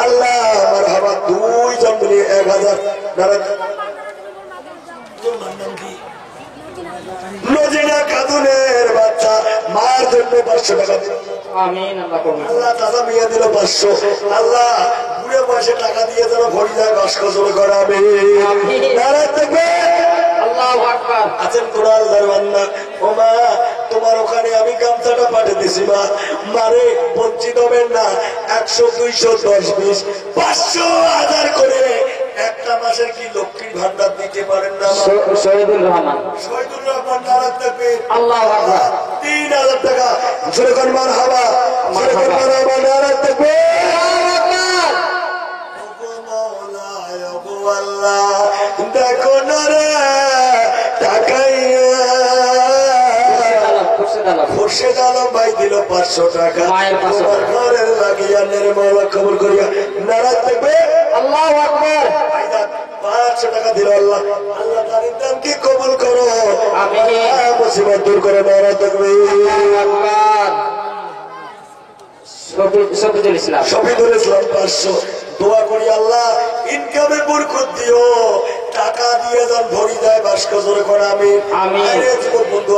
আল্লাহ আমার হাবা 2 জন মিলিয়ে 1000 নজিনা কাদুনের বাচ্চা মার জন্য 500 টাকা দিল। আমিন। আল্লাহ করুন। আল্লাহ দাদা মিয়া দিল 500। আল্লাহ বুড়ে বয়সে টাকা দিয়ে যেন ভরি যায় বাস্ক জোর করাবে। নারায় থাকবে। আল্লাহু আকবার। আছেন কোন আল্লাহর বান্দা, ও মা তোমার ওখানে আমি গামছাটা পাঠিয়ে দিছি মা, মারে বঞ্চিত হবেন না। 100, 200, 10, 20, 500, 1000 করে একটা মাসের কি লক্ষ্মীর ভান্ডার দিতে পারেন না মা? শহীদুল রহমান। শহীদুর রহমান নারায় থাকবে। আল্লাহু আকবার। 3000 টাকা। জোরকান মারহাবা, জোরকান মারহাবা, নারায় থাকবে। দেখো না রে টাকাইয়া। খুরশেদ আলম ভাই দিল 500 টাকা। মায়ের 500 টাকা। ঘরের লাগিয়া নির্মলা খবর করিয়া নারাজ থাকবে। আল্লাহু আকবার। 500 টাকা দিল আল্লাহ আল্লাহ তার দানকে কবুল করো, আমিন। মুসিবত দূর করে নারাজ থাকবে। শফিদুল ইসলাম। শফিদুল ইসলাম 500। দোয়া করি আল্লাহ ইনকামে বরকত দিও, টাকা দিয়ে যান ভরি যায় বাস্ক জোরে করে। আমি বন্ধু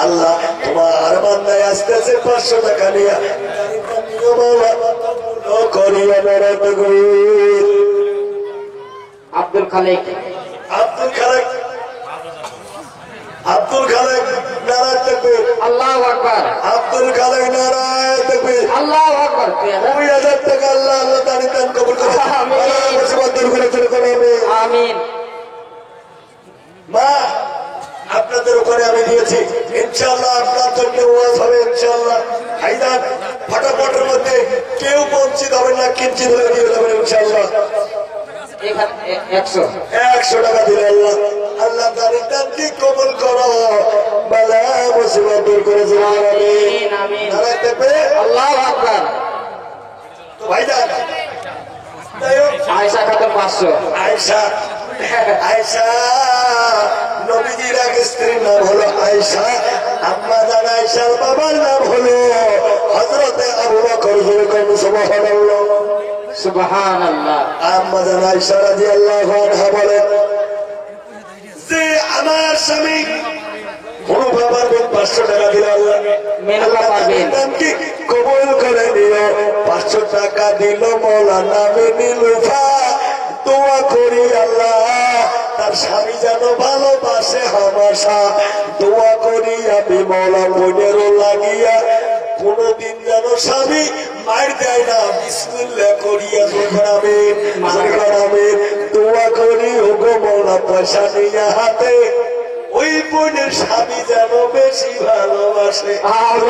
আল্লাহ তোমার বান্দায় আসতেছে 500 টাকা নিয়ে করিয়া নারায় থাকবে। আব্দুল খালেক। আব্দুল খালেক, আব্দুল খালেক নারায় থাকবে। আল্লাহু আকবার। আব্দুল খালেক নারায় থাকবে। আল্লাহু আকবার। 2000 টাকা আল্লাহ আল্লাহ তার দান কবুল করে। মুসিবত দূর করে চলে করে। আমিন। মা আপনাদের ওখানে আমি দিয়েছি ইনশাআল্লাহ আপনার জন্য ওয়াজ হবে ইনশাআল্লাহ। হাইদার ফটাফটের মধ্যে কেউ বঞ্চিত হবেন না, কিঞ্চিত হয়ে দিয়ে যাবেন ইনশাআল্লাহ। 100 টাকা দিলে আল্লাহ আল্লাহ তার দানকে কবুল করো, বালা মুসিবত দূর করে আমিন। আমিন। নারায় থাকবে। আল্লাহু আকবার। তো ভাইজান আয়েশা খাতুন 500। আয়েশা, আয়েশা নবীজির আগে স্ত্রীর নাম হলো আয়েশা, আম্মা জান আয়েশার বাবার নাম হলো হযরতে আবু বকর। সুবহানাল্লাহ সুবহানাল্লাহ। আম্মা জান আয়েশা রাদিয়াল্লাহু আনহা বলেন যে আমার স্বামী কোনো বাবার বোন 500 টাকা দিল আল্লাহ মেনকা পারবেন দানকে কবুল করে নিও। 500 টাকা দিল মৌলানা মিলুফা দোয়া করি আল্লাহ তার স্বামী যেন ভালোবাসে হামাশা। দোয়া করি আমি মৌলা বোনেরও লাগিয়া কোনদিন যেন স্বামী মার দেয় না। বিসমিল্লাহ করিয়া আমি দোয়া করি ওগো মৌলা পয়সা নিয়ে হাতে ওই বোনের স্বামী যেন বেশি ভালোবাসে। আর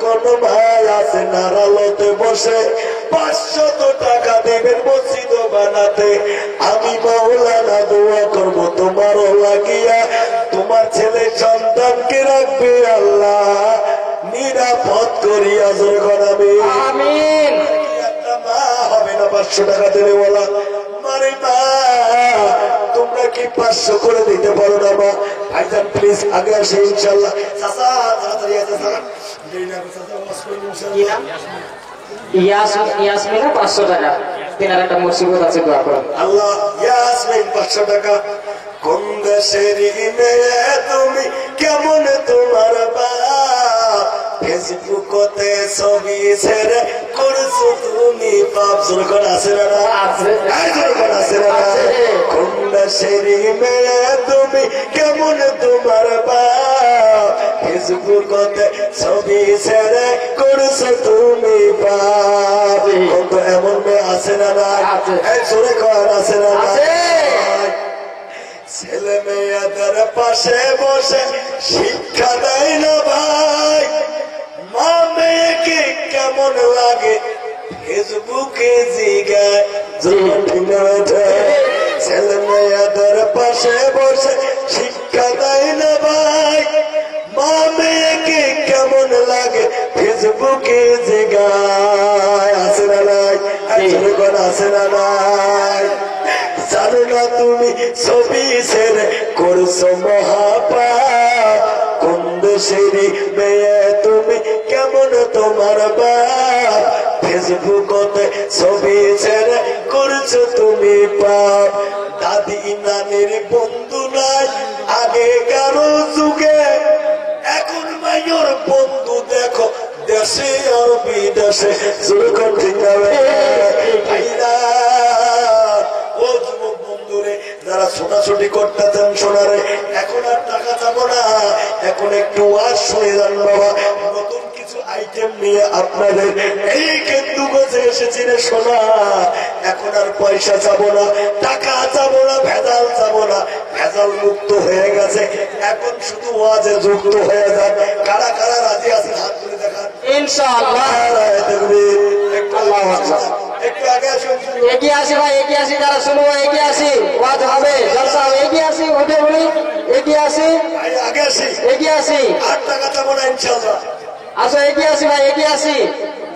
কোন ভাই আছে নারালতে বসে 500 টাকা দেবেন মসজিদ বানাতে। আমি মাওলানা দোয়া করবো তোমারও লাগিয়া তোমার ছেলে সন্তানকে রাখবে আল্লাহ নিরাপদ করিয়া। আমিন। একটা মা হবে না 500 টাকা দেবে বলা মারে মা তোমরা কি 500 করে দিতে পারো না মা? ভাইজান প্লিজ আগে আসে ইনশাল্লাহ। চাচা তাড়াতাড়ি আছে চাচা ইয়াসমিনা 500 টাকা তেনার একটা মুসিবত আছে দোয়া করুন। আল্লাহ ইয়াসমিন 500 টাকা। কোন দেশের মেয়ে তুমি কেমন তোমার বাপ ফেসবুকতে ছবি ছেড়ে করছো তুমি পাপ। জোরকর আছে না জোরকর আছে না? কোন দেশের মেয়ে তুমি কেমন তোমার বাপ ফেসবুকতে ছবি ছেড়ে করছো তুমি পাপ। কত এমন মেয়ে আছে না জোরে কর আছে না? ছেলে মেয়েদের পাশে বসে শিক্ষা দেয় না ভাই মা মেয়েকে কেমন লাগে ফেসবুকে জিগায়। ছেলে মেয়েদের পাশে বসে শিক্ষা দেয় না ভাই মা মেয়েকে কেমন লাগে ফেসবুকে জিগায়। আছে না নাই? আছে না নাই? জানো না তুমি ছবি ছেড়ে করছো মহাপাপ। কোন দেশের মেয়ে তুমি কেমন তোমার বাপ ফেসবুকতে ছবি ছেড়ে করছো তুমি পাপ। দাদি নানির বন্ধু নাই আগে কারো যুগে এখন মাইয়র বন্ধু দেখো দেশে আর বিদেশে। যেরকম ঠিক হবে ভাইরা ও যুবক বন্ধুরে যারা ছোটাছুটি করতেছেন সোনারে এখন আর টাকা চাবো না এখন একটু ওয়াজ শুনে যান বাবা। নতুন কিছু আইটেম নিয়ে আপনাদের এই কেন্দুগঞ্জে এসেছি রে সোনা। এখন আর পয়সা চাবো না টাকা চাবো না ভেজাল চাবো না। ভেজাল মুক্ত হয়ে গেছে এখন শুধু ওয়াজে যুক্ত হয়ে যান। কারা কারা রাজি আছেন হাত তুলে দেখান ইনশাআল্লাহ। একটু আগে আসুন। এগিয়ে আসি ভাই, এগিয়ে আসি, যারা শুনবো এগিয়ে আসি, ওয়াজ হবে জলসা। এগিয়ে আসি, উঠে বলি এগিয়ে আসি, ভাই আগে আসি এগিয়ে আসি। 8 টাকা চাবো না ইনশাআল্লাহ। আসো এগিয়ে আসি ভাই, এগিয়ে আসি,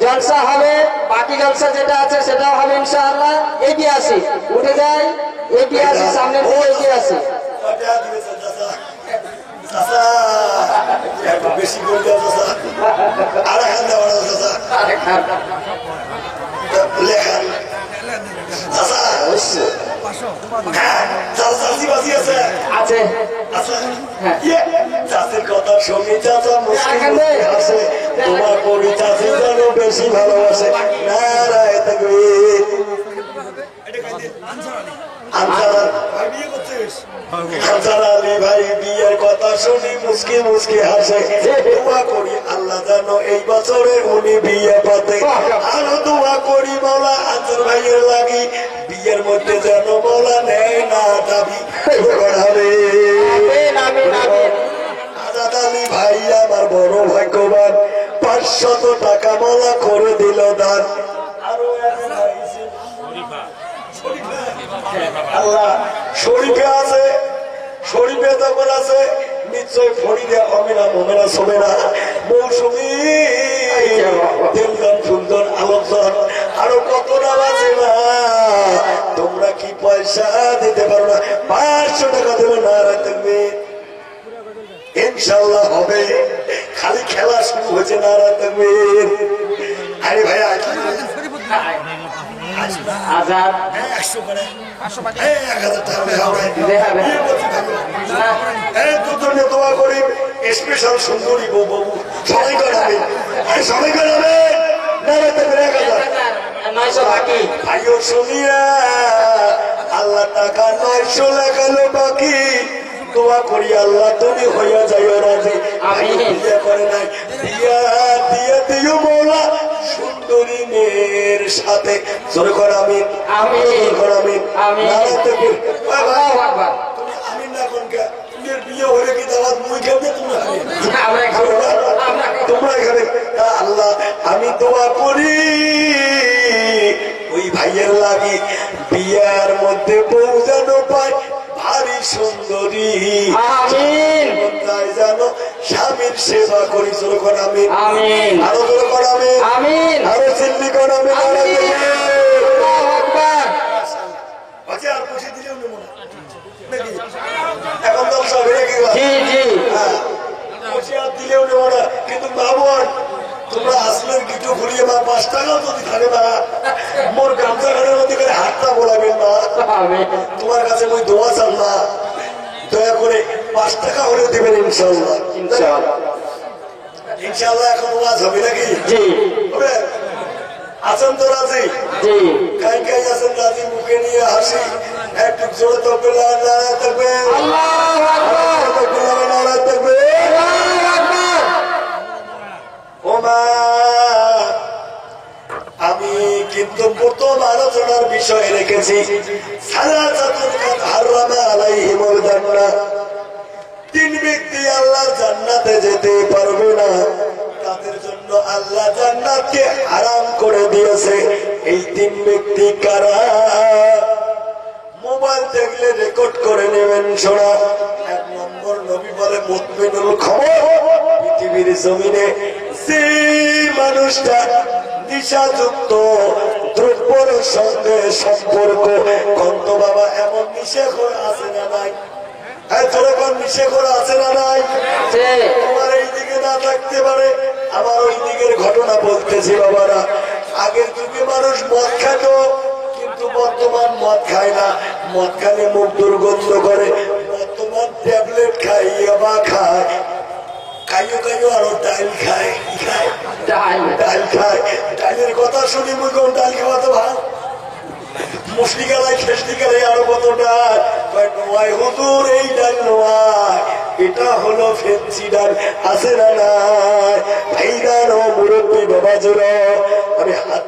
জলসা হবে। বাকি জলসা যেটা আছে সেটাও হবে ইনশাআল্লাহ। এগিয়ে আসি, উঠে যাই, এগিয়ে আসি, সামনের দিকে এগিয়ে আসি। বেশি করে দেওয়া চাচা আর খান দেওয়া চাচা লেখান চাচা চাষি বাসি আছে আছে চাষির কথা শুনি চাচা মুসলিম আছে তোমার কবি চাষি যেন বেশি ভালোবাসে। নারায় তাকবীর। আনসার আলী ভাই বিয়ের কথা শুনি মুসকি মুসকি হাসে। দোয়া করি আল্লাহ যেন এই বছরে উনি বিয়ে পাতে। আরো দোয়া করি মৌলা আনসার ভাইয়ের লাগি বিয়ের মধ্যে যেন মৌলা নেয় না দাবি করাবে। আজাদ আলী ভাই আমার বড় ভাগ্যবান 500 টাকা মৌলা করে দিল দান। আরো আল্লাহ শরীফে আছে, শরীফে যখন আছে নিশ্চয় ফরিদে অমেনা মোমেনা সোমেনা মৌসুমী দিলদান ফুলদান আলোকদান আরো কত নাম আছে না। তোমরা কি পয়সা দিতে পারো না? 500 টাকা দেবো না রাখবে ইনশাল্লাহ হবে। খালি খেলা শুরু হয়েছে না রাখবে। আরে ভাইয়া আজাদ 100 করে 1000 টাকা দোয়া করি স্পেশাল সুন্দরী বউ বাবু সবাই করাবে সবাই করাবে। 900 বাকি। ভাইও শুনিয়া আল্লাহ টাকা 900 লাগালো বাকি। দোয়া করি আল্লাহ তুমি হইয়া যাইও রাজি। আমিন। বিয়ে করে নাই, বিয়া দিয়ে দিও মৌলা সুন্দরী মেয়ের সাথে। জোরে কর আমিন। আমিন। জোরে কর আমিন। আমিন। নারায়ে তাকবীর। আল্লাহু আকবার। তুমি আমিন না কোন কে? তুমি বিয়ে হলে কি দাওয়াত মুই খাবে তুমি খাবে? আমরা খাবো, আমরা খাবো। তোমরা এখানে আল্লাহ আমি দোয়া করি ওই ভাইয়ের লাগি বিয়ার মধ্যে বউ যেন পায় ভারী সুন্দরী। আমিন। যেন স্বামীর সেবা করি। জোরে কর আমিন। আমিন। আরো জোরে কর আমিন। আমিন। আরো চিল্লি কর আমিন। আমিন। আল্লাহু আকবার। আচ্ছা আর খুশি দিলেও নেব না নাকি? এখন তো সব হয়ে গেল। জি জি। খুশি আর দিলেও নেব না, কিন্তু মা বোন তোমরা আসলের কিছু ঘুরিয়ে মা 5 টাকাও যদি থাকে না মোর গামছা ঘরের মধ্যে করে হাতটা বলাবেন না। আমিন। তোমার কাছে ওই দোয়া চাল না, দয়া করে 5 টাকা হলে দেবেন ইনশাল্লাহ। ইনশাআল্লাহ। ইনশাল্লাহ এখন ওয়াজ হবে নাকি? জি হবে? আছেন তো রাজি? জি। কাই কাই আছেন রাজি? মুখে নিয়ে হাসি একটু জোরে তকবীর নারায়ে তাকবীর। আল্লাহু আকবার। তকবীর নারায়ে তাকবীর। আল্লাহু আকবার। ওমা আমি কিন্তু প্রথম আলোচনার বিষয় রেখেছি সালাসাতুন কাদ হারামা আলাইহিমুল জান্নাহ। 3 ব্যক্তি আল্লাহ জান্নাতে যেতে পারবে না, তাদের জন্য আল্লাহ জান্নাতকে হারাম করে দিয়েছে। এই 3 ব্যক্তি কারা? মোবাইল দেখলে রেকর্ড করে নেবেন। শোনা 1 নম্বর নবী বলে মুতমিনুল খবর পৃথিবীর জমিনে যে মানুষটা নিশাযুক্ত দ্রব্যর সঙ্গে সম্পর্ক কত বাবা এমন নিষেধ আছে না নাই? যখন নিষেধ আছে না নাই? তোমার এই দিকে না থাকতে পারে, আমার ওই দিকের ঘটনা বলতেছি বাবারা। আগের যুগে মানুষ মদ খেত, কিন্তু বর্তমান মদ খায় না। মদ খালে মুখ দুর্গন্ধ করে, বর্তমান ট্যাবলেট খায়, ইয়াবা খায়, কাইও কাইও আরো ডাল খায়। কি খায়? ডাল খায়। ডালের কথা শুনি মুই কোন ডাল খাওয়া তো ভাই মুসলি গালায় খেসলি গালায় আরো কত ডাল নয় হুজুর, এই ডাল নয়, এটা হলো ফেন্সি ডাল। আছে না নাই? ভাইদার ও মুরব্বী বাবা জোর আমি হাত